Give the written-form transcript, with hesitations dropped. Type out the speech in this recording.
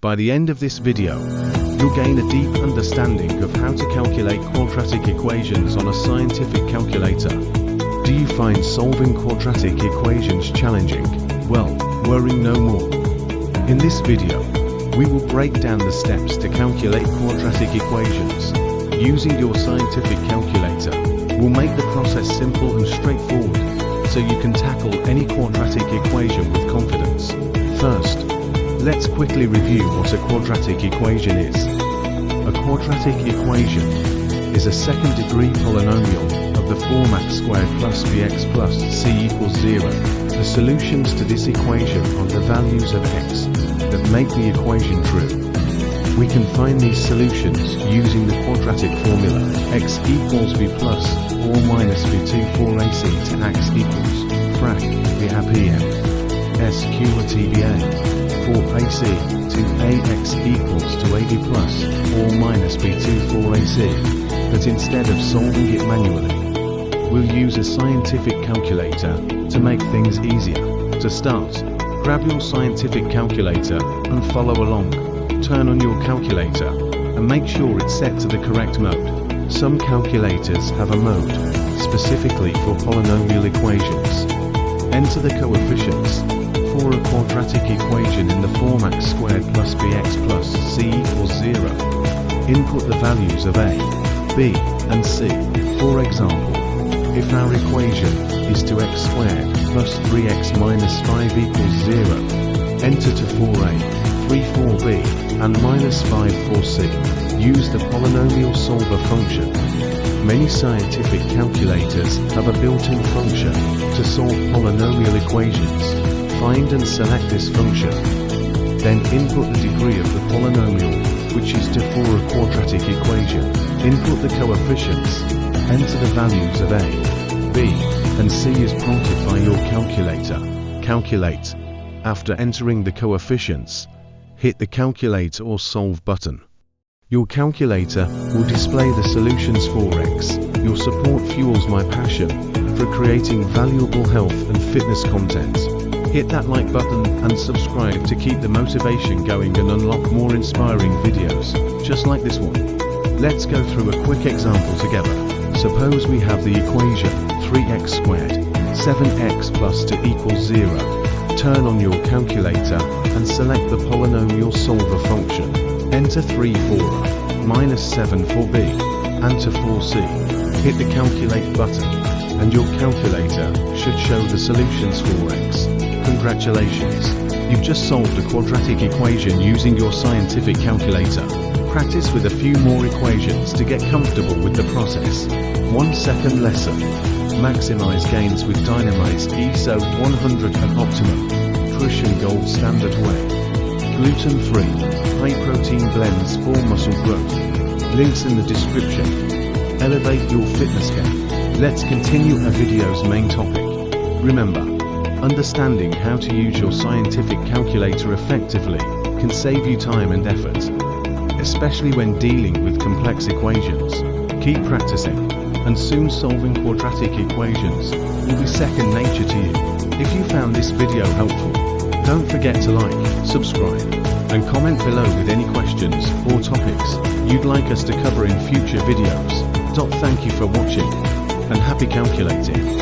By the end of this video, you'll gain a deep understanding of how to calculate quadratic equations on a scientific calculator. Do you find solving quadratic equations challenging? Well, worry no more. In this video, we will break down the steps to calculate quadratic equations. Using your scientific calculator will make the process simple and straightforward, so you can tackle any quadratic equation with confidence. First, let's quickly review what a quadratic equation is. A quadratic equation is a second-degree polynomial of the form x squared plus bx plus c equals 0. The solutions to this equation are the values of x that make the equation true. We can find these solutions using the quadratic formula x equals b plus or minus b2 for ac to x equals frac bapm sqtba for ac to ax equals to ab plus or minus b2 for ac. But instead of solving it manually, we'll use a scientific calculator to make things easier. To start, grab your scientific calculator and follow along. Turn on your calculator and make sure it's set to the correct mode. Some calculators have a mode specifically for polynomial equations. Enter the coefficients for a quadratic equation in the form x squared plus bx plus c equals 0. Input the values of a, b, and c. For example, if our equation is 2x squared plus 3x minus 5 equals 0, enter to 4a, 3 for b, and minus 5 for c. Use the polynomial solver function. Many scientific calculators have a built-in function to solve polynomial equations. Find and select this function. Then input the degree of the polynomial, which is 2 for a quadratic equation. Input the coefficients. Enter the values of a, b, and c as prompted by your calculator. Calculate. After entering the coefficients, hit the Calculate or Solve button. Your calculator will display the solutions for x. Your support fuels my passion for creating valuable health and fitness content. Hit that like button and subscribe to keep the motivation going and unlock more inspiring videos, just like this one. Let's go through a quick example together. Suppose we have the equation 3x squared, 7x plus 2 equals 0. Turn on your calculator and select the polynomial solver function. Enter 3 for a, minus 7 for b, and 2 for c. Hit the calculate button, and your calculator should show the solutions for x. Congratulations! You've just solved a quadratic equation using your scientific calculator. Practice with a few more equations to get comfortable with the process. 1 second lesson. Maximize gains with Dynamite's ESO 100 and Optimum Nutrition Gold Standard Whey. Gluten-free, high-protein blends for muscle growth. Links in the description. Elevate your fitness game. Let's continue our video's main topic. Remember, understanding how to use your scientific calculator effectively can save you time and effort, especially when dealing with complex equations. Keep practicing, and soon solving quadratic equations will be second nature to you. If you found this video helpful, don't forget to like, subscribe, and comment below with any questions or topics you'd like us to cover in future videos. Thank you for watching, and happy calculating.